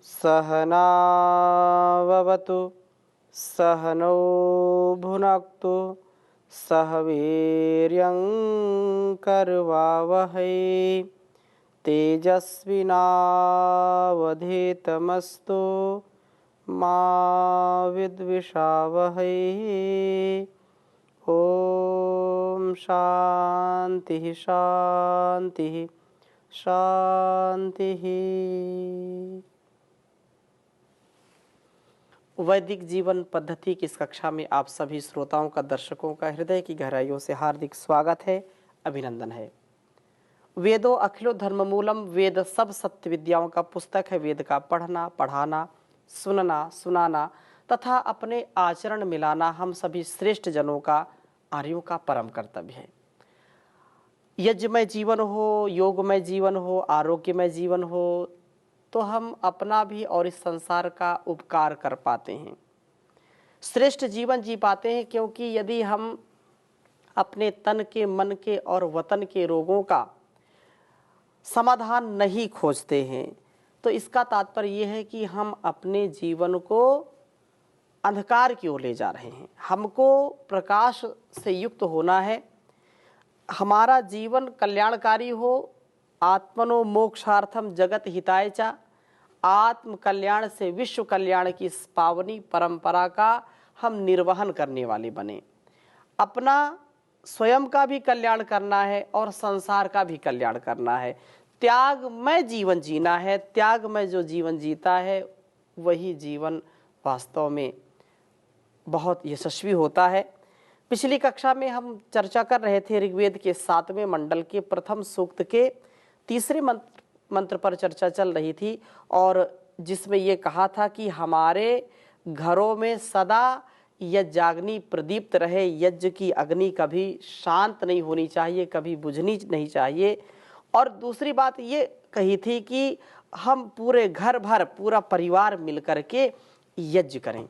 सहनाववतु सहनौ भुनक्तु सह वीर्यं करवावहै तेजस्विनावधीतमस्तु मा विद्विषावहै। ओम शांति शांति शांति। वैदिक जीवन पद्धति की इस कक्षा में आप सभी श्रोताओं का, दर्शकों का हृदय की गहराइयों से हार्दिक स्वागत है, अभिनंदन है। वेदों अखिलो धर्ममूलम, वेद सब सत्य विद्याओं का पुस्तक है। वेद का पढ़ना, पढ़ाना, सुनना, सुनाना तथा अपने आचरण मिलाना हम सभी श्रेष्ठ जनों का, आर्यों का परम कर्तव्य है। यज्ञमय जीवन हो, योगमय जीवन हो, आरोग्यमय जीवन हो, तो हम अपना भी और इस संसार का उपकार कर पाते हैं, श्रेष्ठ जीवन जी पाते हैं। क्योंकि यदि हम अपने तन के, मन के और वतन के रोगों का समाधान नहीं खोजते हैं तो इसका तात्पर्य यह है कि हम अपने जीवन को अंधकार की ओर ले जा रहे हैं। हमको प्रकाश से युक्त होना है, हमारा जीवन कल्याणकारी हो। आत्मनो मोक्षार्थम जगत हिताय च, आत्म कल्याण से विश्व कल्याण की इस पावनी परंपरा का हम निर्वहन करने वाले बने। अपना स्वयं का भी कल्याण करना है और संसार का भी कल्याण करना है। त्यागमय जीवन जीना है। त्यागमय जो जीवन जीता है वही जीवन वास्तव में बहुत यशस्वी होता है। पिछली कक्षा में हम चर्चा कर रहे थे ऋग्वेद के 7वें मंडल के प्रथम सूक्त के तीसरे मंत्र पर चर्चा चल रही थी, और जिसमें ये कहा था कि हमारे घरों में सदा यज्ञाग्नि प्रदीप्त रहे। यज्ञ की अग्नि कभी शांत नहीं होनी चाहिए, कभी बुझनी नहीं चाहिए। और दूसरी बात ये कही थी कि हम पूरे घर भर, पूरा परिवार मिलकर के यज्ञ करें,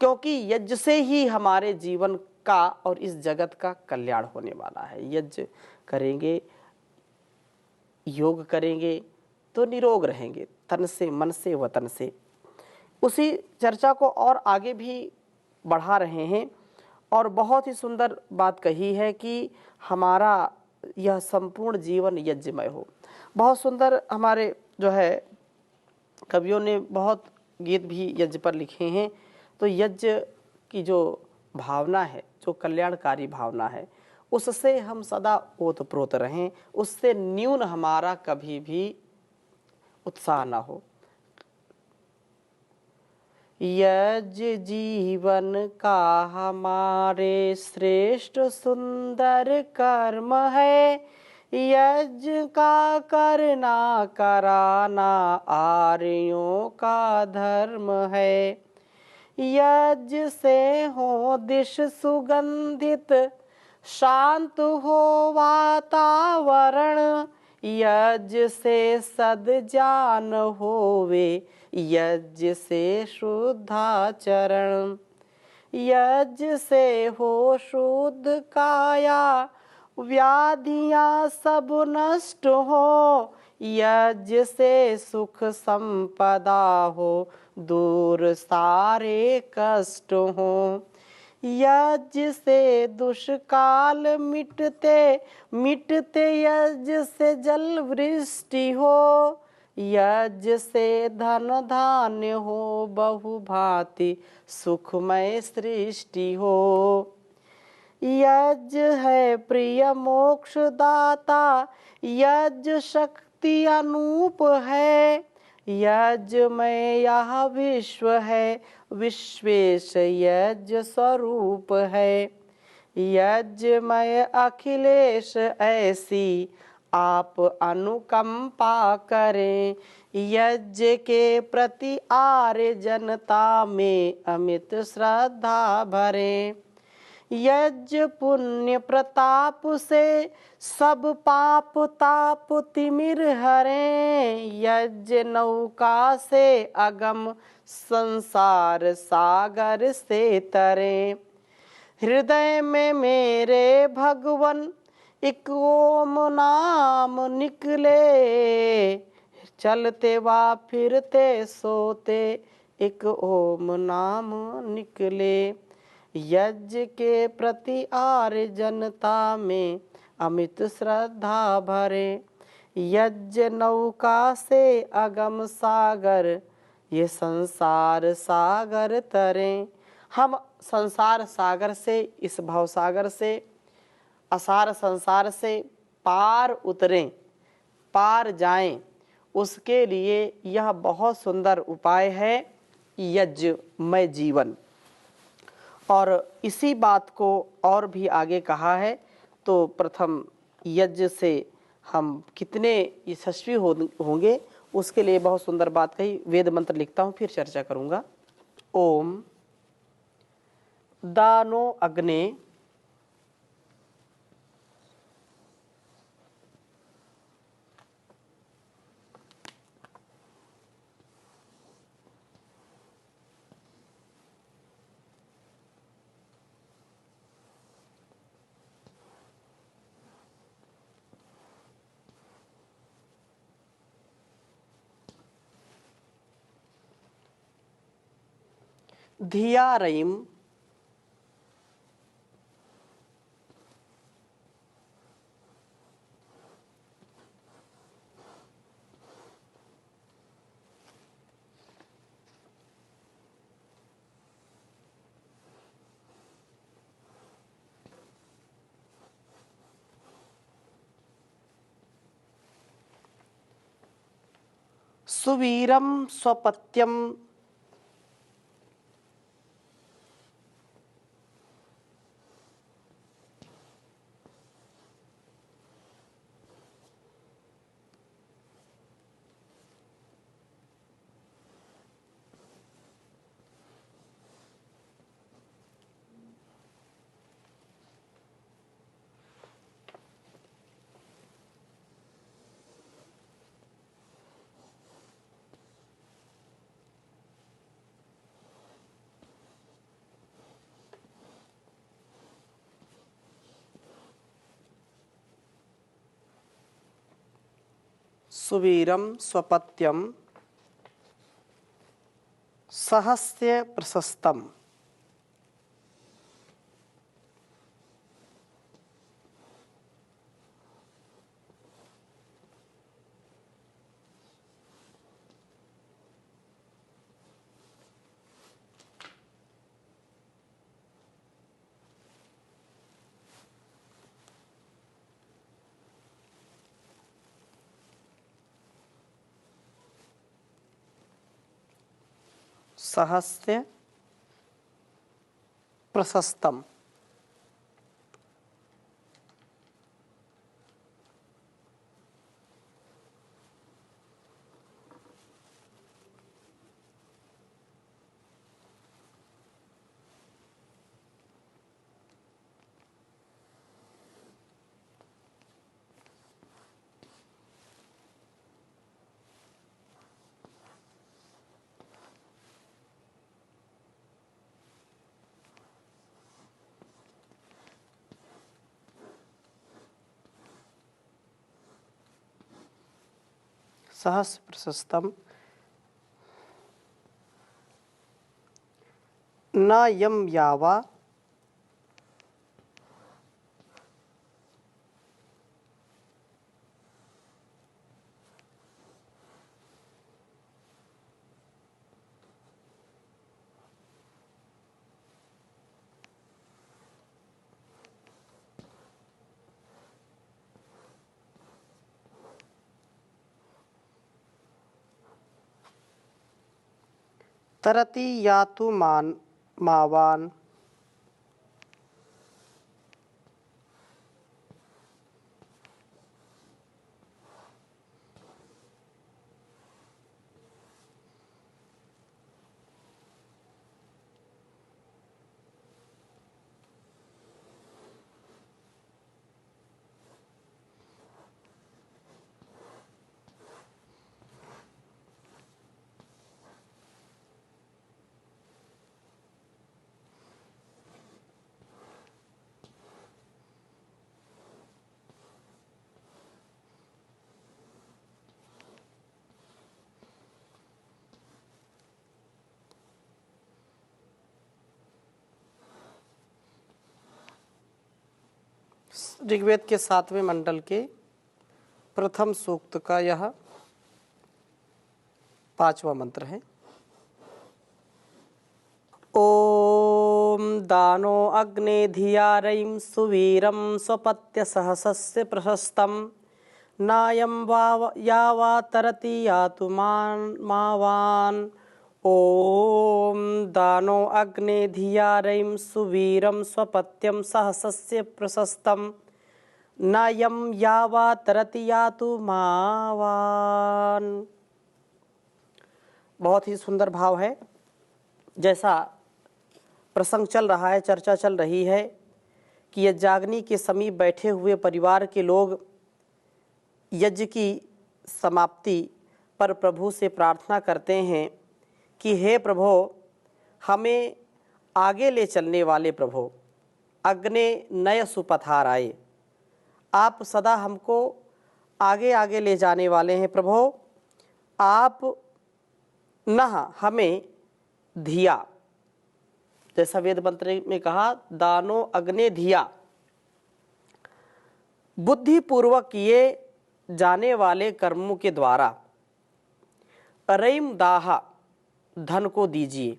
क्योंकि यज्ञ से ही हमारे जीवन का और इस जगत का कल्याण होने वाला है। यज्ञ करेंगे, योग करेंगे तो निरोग रहेंगे, तन से, मन से, वतन से। उसी चर्चा को और आगे भी बढ़ा रहे हैं और बहुत ही सुंदर बात कही है कि हमारा यह संपूर्ण जीवन यज्ञमय हो। बहुत सुंदर हमारे जो है कवियों ने बहुत गीत भी यज्ञ पर लिखे हैं। तो यज्ञ की जो भावना है, जो कल्याणकारी भावना है, उससे हम सदा ओतप्रोत रहें, उससे न्यून हमारा कभी भी उत्साह ना हो। यज्ञ जीवन का हमारे श्रेष्ठ सुंदर कर्म है। यज्ञ का करना कराना आर्यों का धर्म है। यज्ञ से हो दिश सुगंधित, शांत हो वातावरण। यज्ञ से सद्जान होवे, यज्ञ से शुद्धाचरण। यज्ञ से हो शुद्ध काया, व्याधियां सब नष्ट हो। यज्ञ से सुख संपदा हो, दूर सारे कष्ट हो। यज्ञ से दुष्काल मिटते मिटते, यज्ञ से जल वृष्टि हो। यज्ञ से धन धान्य हो, बहुभांति सुखमय सृष्टि हो। यज्ञ है प्रिय मोक्ष दाता, यज्ञ शक्ति अनूप है। यज्ञ में यह विश्व है, विश्वेश यज्ञ स्वरूप है। यज्ञ में अखिलेश ऐसी आप अनुकंपा करें। यज्ञ के प्रति आर्य जनता में अमित श्रद्धा भरें। यज्ञ पुण्य प्रताप से सब पाप ताप तिमिर हरें। यज्ञ नौका से अगम संसार सागर से तरें। हृदय में मेरे भगवन एक ओम नाम निकले। चलते वा फिरते सोते एक ओम नाम निकले। यज्ञ के प्रति आर्य जनता में अमित श्रद्धा भरे। यज्ञ नौका से अगम सागर ये संसार सागर तरे। हम संसार सागर से, इस भव सागर से, असार संसार से पार उतरें, पार जाएं, उसके लिए यह बहुत सुंदर उपाय है यज्ञमय जीवन। और इसी बात को और भी आगे कहा है। तो प्रथम यज्ञ से हम कितने यशस्वी होंगे उसके लिए बहुत सुंदर बात कही। वेद मंत्र लिखता हूँ, फिर चर्चा करूँगा। ओम दानो अग्ने धिया रईम सुवीरम स्वपत्यम सुवीरम स्वपत्यम सहस्य प्रशस्तम। सहस्य प्रशस्तम। सहस्य प्रशस्तम न यम यावा तरति यातु मान मावान ऋग्वेद के 7वें मंडल के प्रथम सूक्त का यह 5वां मंत्र है। ओम दानो अग्ने धिया रयिं सुवीरं स्वपत्य सहसस्य प्रशस्तं नायं यावा तरति यातु मावान्। ओम दानो अग्ने धिया रयिं सुवीरं स्वपत्यं सहसस्य प्रशस्तं नायं यावा तरति यातु मावान्। बहुत ही सुंदर भाव है। जैसा प्रसंग चल रहा है, चर्चा चल रही है कि यज्ञाग्नि के समीप बैठे हुए परिवार के लोग यज्ञ की समाप्ति पर प्रभु से प्रार्थना करते हैं कि हे प्रभु, हमें आगे ले चलने वाले प्रभु, अग्ने नय सुपथार आए। आप सदा हमको आगे आगे ले जाने वाले हैं प्रभु। आप न हमें धिया, जैसा वेद मंत्र में कहा, दानो अग्ने धिया, बुद्धिपूर्वक किए जाने वाले कर्मों के द्वारा रयिं दाहा, धन को दीजिए।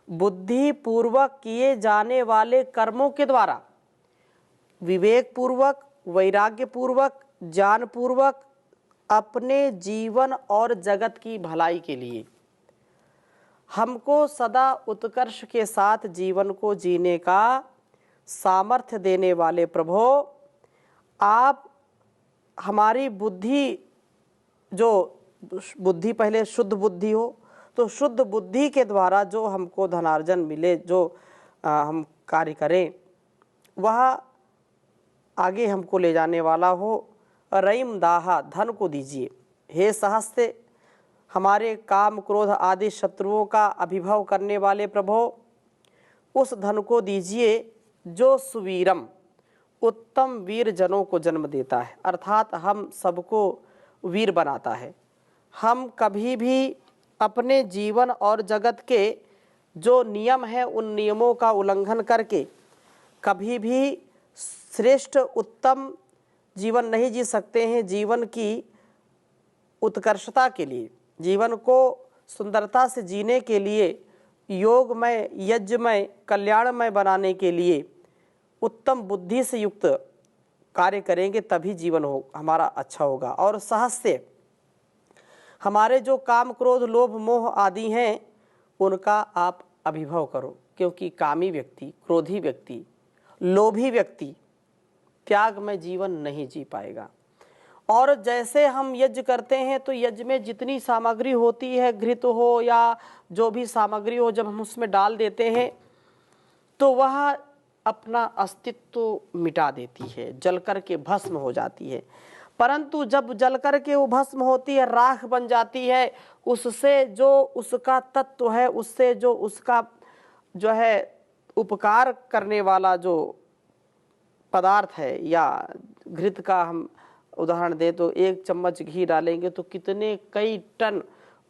बुद्धिपूर्वक किए जाने वाले कर्मों के द्वारा विवेक पूर्वक, वैराग्य पूर्वक, ज्ञान पूर्वक अपने जीवन और जगत की भलाई के लिए हमको सदा उत्कर्ष के साथ जीवन को जीने का सामर्थ्य देने वाले प्रभु, आप हमारी बुद्धि, जो बुद्धि पहले शुद्ध बुद्धि हो, तो शुद्ध बुद्धि के द्वारा जो हमको धनार्जन मिले, जो हम कार्य करें, वह आगे हमको ले जाने वाला हो। रयिं दाहा, धन को दीजिए। हे सहस्ते, हमारे काम क्रोध आदि शत्रुओं का अभिभव करने वाले प्रभु, उस धन को दीजिए जो सुवीरम, उत्तम वीर जनों को जन्म देता है, अर्थात हम सबको वीर बनाता है। हम कभी भी अपने जीवन और जगत के जो नियम हैं, उन नियमों का उल्लंघन करके कभी भी श्रेष्ठ उत्तम जीवन नहीं जी सकते हैं। जीवन की उत्कर्षता के लिए, जीवन को सुंदरता से जीने के लिए, योगमय, यज्ञमय, कल्याणमय बनाने के लिए उत्तम बुद्धि से युक्त कार्य करेंगे, तभी जीवन हमारा अच्छा होगा। और सहस्य, हमारे जो काम क्रोध लोभ मोह आदि हैं, उनका आप अभिभव करो, क्योंकि कामी व्यक्ति, क्रोधी व्यक्ति, लोभी व्यक्ति त्याग में जीवन नहीं जी पाएगा। और जैसे हम यज्ञ करते हैं तो यज्ञ में जितनी सामग्री होती है, घृत हो या जो भी सामग्री हो, जब हम उसमें डाल देते हैं तो वह अपना अस्तित्व मिटा देती है, जल करके भस्म हो जाती है। परंतु जब जल करके वो भस्म होती है, राख बन जाती है, उससे जो उसका तत्व है, उससे जो उसका जो है उपकार करने वाला जो पदार्थ है, या घृत का हम उदाहरण दें तो 1 चम्मच घी डालेंगे तो कितने कई टन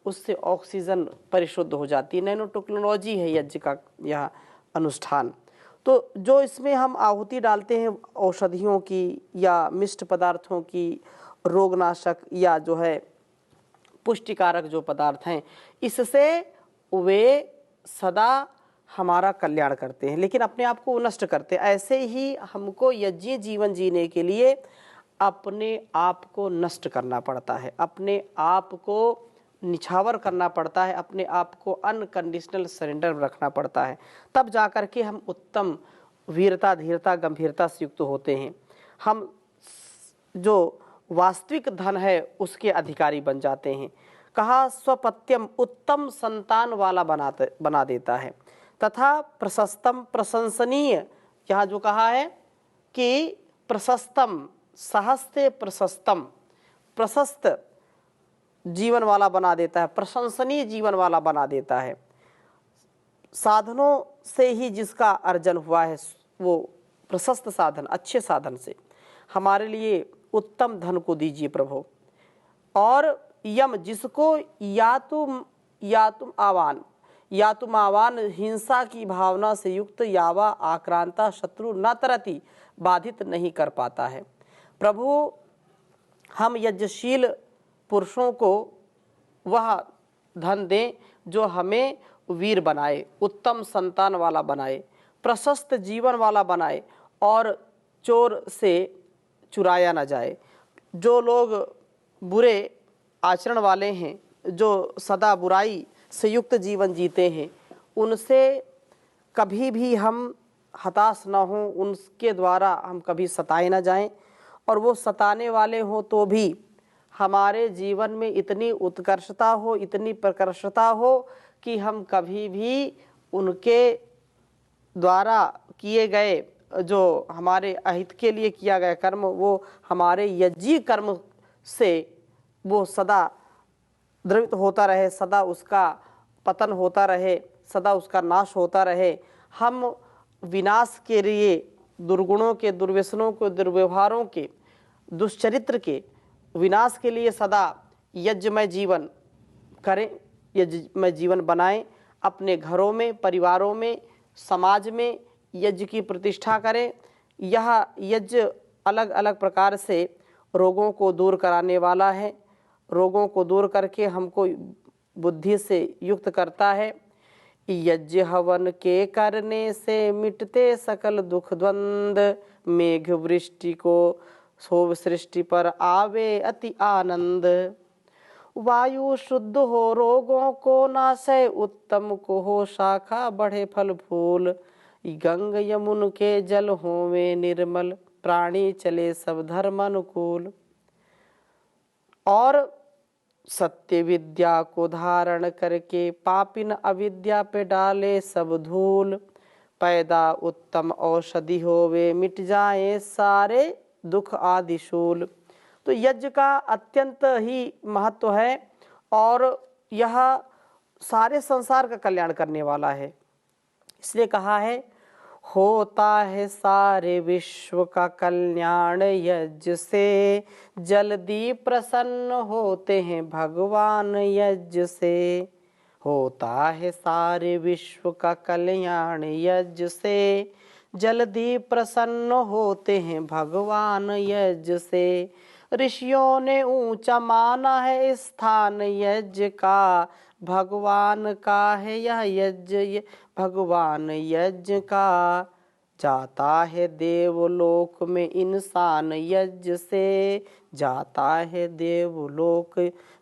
उससे ऑक्सीजन परिशुद्ध हो जाती है। नैनो टेक्नोलॉजी है यज्ञ का यह अनुष्ठान। तो जो इसमें हम आहुति डालते हैं औषधियों की या मिष्ट पदार्थों की, रोगनाशक या जो है पुष्टिकारक जो पदार्थ हैं, इससे वे सदा हमारा कल्याण करते हैं, लेकिन अपने आप को नष्ट करते हैं। ऐसे ही हमको यज्ञीय जीवन जीने के लिए अपने आप को नष्ट करना पड़ता है, अपने आप को निछावर करना पड़ता है, अपने आप को अनकंडीशनल सरेंडर रखना पड़ता है, तब जाकर के हम उत्तम वीरता, धीरता, गंभीरता से युक्त होते हैं। हम जो वास्तविक धन है उसके अधिकारी बन जाते हैं। कहा स्वपत्यम, उत्तम संतान वाला बना देता है, तथा प्रशस्तम, प्रशंसनीय, यहाँ जो कहा है कि प्रशस्तम, सहस्ते प्रशस्तम, प्रशस्त जीवन वाला बना देता है, प्रशंसनीय जीवन वाला बना देता है। साधनों से ही जिसका अर्जन हुआ है, वो प्रशस्त साधन, अच्छे साधन से हमारे लिए उत्तम धन को दीजिए प्रभु। और यम, जिसको या तुम आवान, या तुम आवान हिंसा की भावना से युक्त यावा आक्रांता शत्रु न तरति बाधित नहीं कर पाता है। प्रभु, हम यज्ञशील पुरुषों को वह धन दें जो हमें वीर बनाए, उत्तम संतान वाला बनाए, प्रशस्त जीवन वाला बनाए और चोर से चुराया न जाए। जो लोग बुरे आचरण वाले हैं, जो सदा बुराई से युक्त जीवन जीते हैं, उनसे कभी भी हम हताश न हों, उनके द्वारा हम कभी सताए न जाएं, और वो सताने वाले हों तो भी हमारे जीवन में इतनी उत्कर्षता हो, इतनी प्रकर्षता हो कि हम कभी भी उनके द्वारा किए गए जो हमारे अहित के लिए किया गया कर्म, वो हमारे यज्ञी कर्म से वो सदा द्रवित होता रहे, सदा उसका पतन होता रहे, सदा उसका नाश होता रहे। हम विनाश के लिए दुर्गुणों के, दुर्व्यसनों के, दुर्व्यवहारों के, दुष्चरित्र के विनाश के लिए सदा यज्ञमय जीवन करें, यज्ञमय जीवन बनाएं। अपने घरों में, परिवारों में, समाज में यज्ञ की प्रतिष्ठा करें। यह यज्ञ अलग अलग प्रकार से रोगों को दूर कराने वाला है, रोगों को दूर करके हमको बुद्धि से युक्त करता है। यज्ञ हवन के करने से मिटते सकल दुख द्वंद, मेघ वृष्टि को सोव सृष्टि पर आवे अति आनंद। वायु शुद्ध हो रोगों को नाशे, उत्तम को हो शाखा बढ़े फल फूल। गंग यमुन के जल होवे निर्मल, प्राणी चले सब धर्म अनुकूल। और सत्य विद्या को धारण करके पापिन अविद्या पे डाले सब धूल। पैदा उत्तम औषधि होवे, मिट जाए सारे दुख आदि शूल। तो यज्ञ का अत्यंत ही महत्व है और यह सारे संसार का कल्याण करने वाला है। इसलिए कहा है, होता है सारे विश्व का कल्याण यज्ञ से, जल्दी प्रसन्न होते हैं भगवान यज्ञ से। होता है सारे विश्व का कल्याण यज्ञ से, जल्दी प्रसन्न होते हैं भगवान यज्ञ से। ऋषियों ने ऊंचा माना है स्थान यज्ञ का, भगवान का है यह यज्ञ, भगवान यज्ञ का। जाता है देवलोक में इंसान यज्ञ से, जाता है देवलोक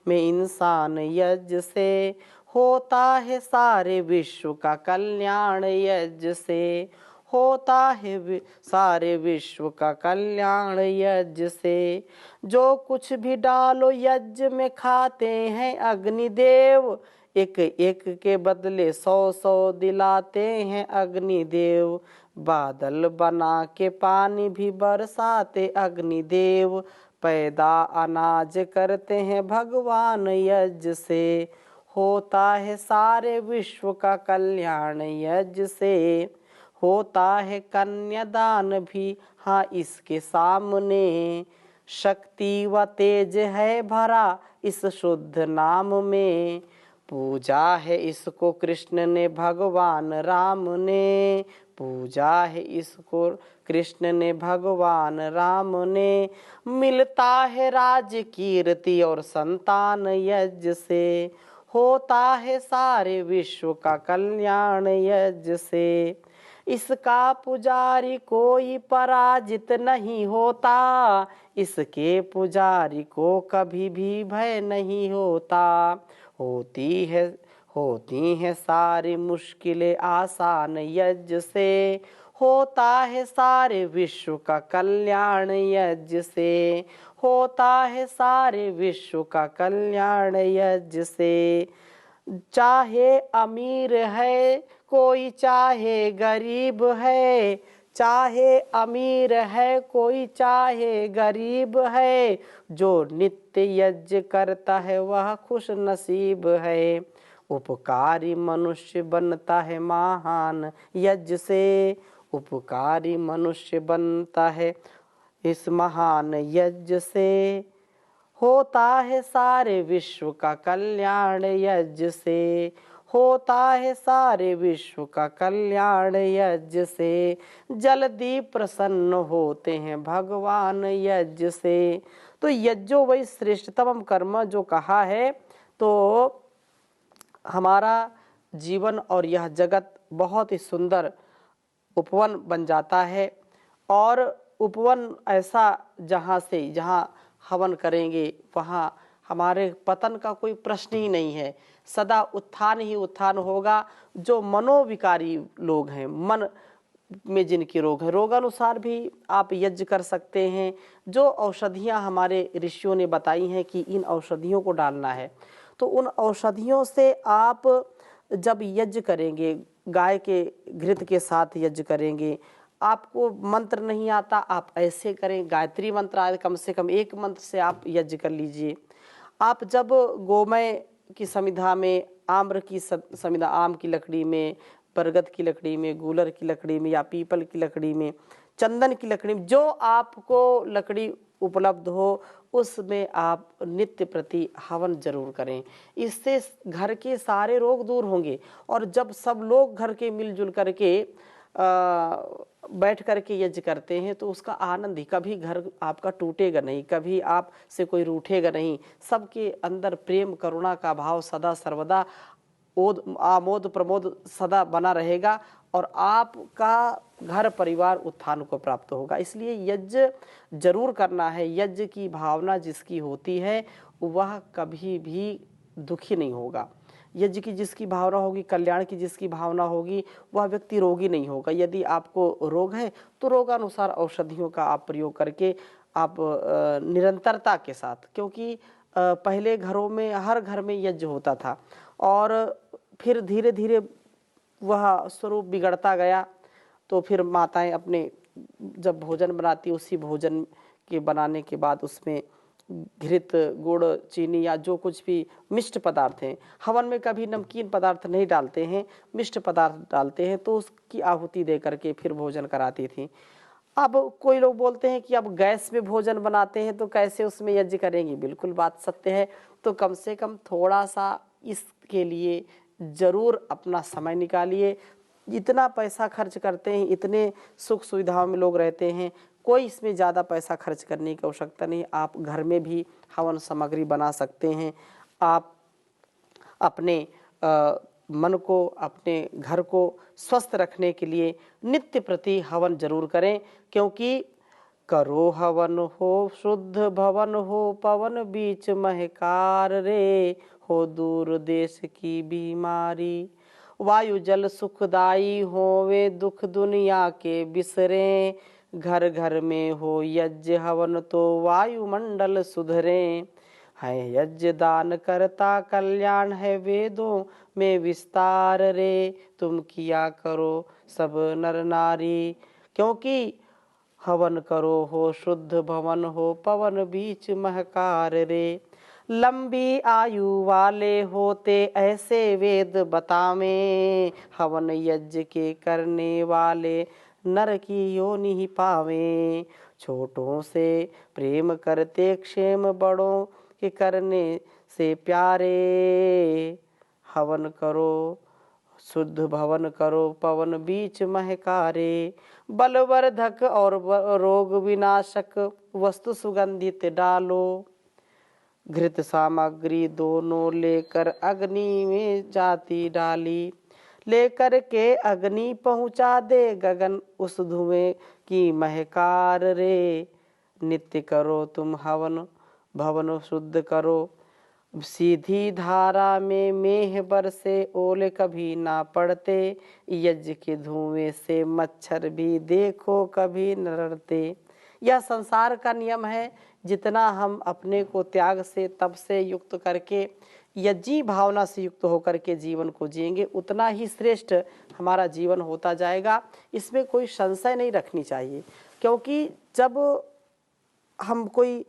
में इंसान यज्ञ से। होता है सारे विश्व का कल्याण यज्ञ से, होता है सारे विश्व का कल्याण यज्ञ से। जो कुछ भी डालो यज्ञ में खाते हैं अग्निदेव, एक एक के बदले 100-100 दिलाते हैं अग्निदेव। बादल बना के पानी भी बरसाते अग्निदेव, पैदा अनाज करते हैं भगवान यज्ञ से। होता है सारे विश्व का कल्याण यज्ञ से। होता है कन्यादान भी हाँ इसके सामने, शक्ति व तेज है भरा इस शुद्ध नाम में। पूजा है इसको कृष्ण ने भगवान राम ने, पूजा है इसको कृष्ण ने भगवान राम ने। मिलता है राज कीर्ति और संतान यज्ञ से, होता है सारे विश्व का कल्याण यज्ञ से। इसका पुजारी कोई पराजित नहीं होता, इसके पुजारी को कभी भी भय नहीं होता। होती है सारी मुश्किलें आसान यज्ञ से, होता है सारे विश्व का कल्याण यज्ञ से। होता है सारे विश्व का कल्याण यज्ञ से। चाहे अमीर है कोई, चाहे गरीब है, चाहे अमीर है कोई, चाहे गरीब है। जो नित्य यज्ञ करता है वह खुश नसीब है। उपकारी मनुष्य बनता है महान यज्ञ से, उपकारी मनुष्य बनता है इस महान यज्ञ से। होता है सारे विश्व का कल्याण यज्ञ से, होता है सारे विश्व का कल्याण यज्ञ से, जल्दी प्रसन्न होते हैं भगवान यज्ञ से। तो यज्ञो वही श्रेष्ठतम कर्म जो कहा है, तो हमारा जीवन और यह जगत बहुत ही सुंदर उपवन बन जाता है। और उपवन ऐसा जहाँ हवन करेंगे वहाँ हमारे पतन का कोई प्रश्न ही नहीं है, सदा उत्थान ही उत्थान होगा। जो मनोविकारी लोग हैं, मन में जिनके रोग है, रोगानुसार भी आप यज्ञ कर सकते हैं। जो औषधियाँ हमारे ऋषियों ने बताई हैं कि इन औषधियों को डालना है, तो उन औषधियों से आप जब यज्ञ करेंगे, गाय के घृत के साथ यज्ञ करेंगे, आपको मंत्र नहीं आता, आप ऐसे करें, गायत्री मंत्र आए, कम से कम एक मंत्र से आप यज्ञ कर लीजिए। आप जब गोमय की समिधा में, आम्र की समिधा, आम की लकड़ी में, बरगद की लकड़ी में, गूलर की लकड़ी में या पीपल की लकड़ी में, चंदन की लकड़ी में, जो आपको लकड़ी उपलब्ध हो, उसमें आप नित्य प्रति हवन जरूर करें। इससे घर के सारे रोग दूर होंगे। और जब सब लोग घर के मिलजुल करके बैठ करके यज्ञ करते हैं, तो उसका आनंद ही, कभी घर आपका टूटेगा नहीं, कभी आप से कोई रूठेगा नहीं। सबके अंदर प्रेम करुणा का भाव सदा सर्वदा आमोद प्रमोद सदा बना रहेगा और आपका घर परिवार उत्थान को प्राप्त होगा। इसलिए यज्ञ जरूर करना है। यज्ञ की भावना जिसकी होती है वह कभी भी दुखी नहीं होगा। यज्ञ की जिसकी भावना होगी, कल्याण की जिसकी भावना होगी, वह व्यक्ति रोगी नहीं होगा। यदि आपको रोग है तो रोगानुसार औषधियों का आप प्रयोग करके आप निरंतरता के साथ, क्योंकि पहले घरों में, हर घर में यज्ञ होता था और फिर धीरे धीरे वह स्वरूप बिगड़ता गया। तो फिर माताएं अपने जब भोजन बनाती, उसी भोजन के बनाने के बाद उसमें घृत, गुड़, चीनी या जो कुछ भी मिष्ट पदार्थ हैं, हवन में कभी नमकीन पदार्थ नहीं डालते हैं, मिष्ट पदार्थ डालते हैं, तो उसकी आहुति दे करके फिर भोजन कराती थी। अब कोई लोग बोलते हैं कि अब गैस में भोजन बनाते हैं तो कैसे उसमें यज्ञ करेंगे। बिल्कुल बात सत्य है। तो कम से कम थोड़ा सा इसके लिए जरूर अपना समय निकालिए। इतना पैसा खर्च करते हैं, इतने सुख सुविधाओं में लोग रहते हैं, कोई इसमें ज़्यादा पैसा खर्च करने की आवश्यकता नहीं। आप घर में भी हवन सामग्री बना सकते हैं। आप अपने मन को, अपने घर को स्वस्थ रखने के लिए नित्य प्रति हवन जरूर करें, क्योंकि करो हवन हो शुद्ध भवन हो, पवन बीच महकार रे, हो दूर देश की बीमारी। वायु जल सुखदाई होवे, दुख दुनिया के बिसरे, घर घर में हो यज्ञ हवन तो वायुमंडल सुधरे। है यज्ञ दान करता कल्याण, है वेदों में विस्तार रे, तुम किया करो सब नर नारी। क्योंकि हवन करो हो शुद्ध भवन हो, पवन बीच महकार रे। लंबी आयु वाले होते ऐसे वेद बतावें, हवन यज्ञ के करने वाले नर की योनि ही पावें। छोटों से प्रेम करते क्षेम, बड़ों के करने से प्यारे। हवन करो शुद्ध भवन करो, पवन बीच महकारे। बलवर्धक और रोग विनाशक वस्तु सुगंधित डालो, घृत सामग्री दोनों लेकर अग्नि में जाती डाली। लेकर के अग्नि पहुँचा दे गगन उस धुएं की महकार रे। नित्य करो तुम हवन भवन शुद्ध करो, सीधी धारा में मेह बरसे, ओले कभी ना पड़ते। यज्ञ के धुएं से मच्छर भी देखो कभी न लड़ते। यह संसार का नियम है। जितना हम अपने को त्याग से, तप से युक्त करके, यज्ञी भावना से युक्त होकर के जीवन को जिएंगे, उतना ही श्रेष्ठ हमारा जीवन होता जाएगा। इसमें कोई संशय नहीं रखनी चाहिए। क्योंकि जब हम कोई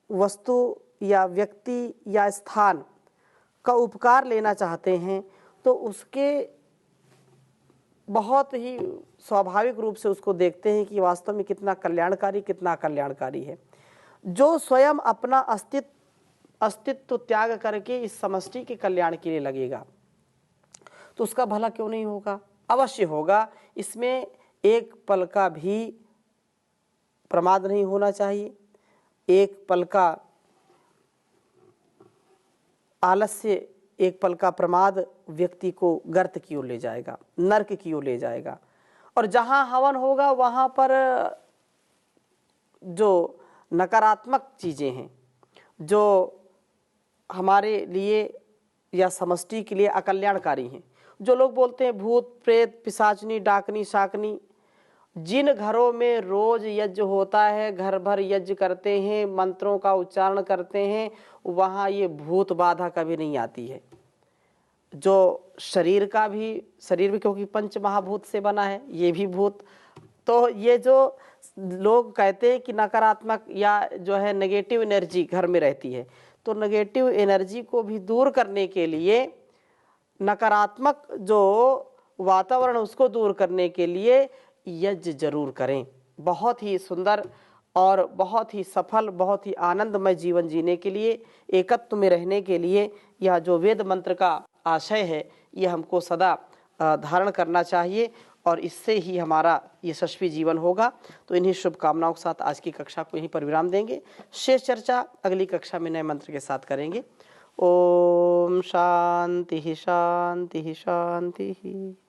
वस्तु या व्यक्ति या स्थान का उपकार लेना चाहते हैं, तो उसके बहुत ही स्वाभाविक रूप से उसको देखते हैं कि वास्तव में कितना कल्याणकारी, कितना अकल्याणकारी है। जो स्वयं अपना अस्तित्व त्याग करके इस समष्टि के कल्याण के लिए लगेगा, तो उसका भला क्यों नहीं होगा? अवश्य होगा। इसमें एक पल का भी प्रमाद नहीं होना चाहिए। एक पल का आलस्य, एक पल का प्रमाद व्यक्ति को गर्त की ओर ले जाएगा, नरक की ओर ले जाएगा। और जहाँ हवन होगा वहाँ पर जो नकारात्मक चीज़ें हैं, जो हमारे लिए या समष्टि के लिए अकल्याणकारी हैं, जो लोग बोलते हैं भूत प्रेत पिशाचनी डाकनी शाकनी, जिन घरों में रोज यज्ञ होता है, घर भर यज्ञ करते हैं, मंत्रों का उच्चारण करते हैं, वहाँ ये भूत बाधा कभी नहीं आती है। जो शरीर भी क्योंकि पंच महाभूत से बना है, ये भी भूत। तो ये जो लोग कहते हैं कि नकारात्मक या जो है नेगेटिव एनर्जी घर में रहती है, तो नेगेटिव एनर्जी को भी दूर करने के लिए, नकारात्मक जो वातावरण उसको दूर करने के लिए यज्ञ जरूर करें। बहुत ही सुंदर और बहुत ही सफल, बहुत ही आनंदमय जीवन जीने के लिए, एकत्व में रहने के लिए यह जो वेद मंत्र का आशय है, यह हमको सदा धारण करना चाहिए और इससे ही हमारा यशस्वी जीवन होगा। तो इन्हीं शुभकामनाओं के साथ आज की कक्षा को यहीं पर विराम देंगे। शेष चर्चा अगली कक्षा में नए मंत्र के साथ करेंगे। ओम शांति शांति शांति।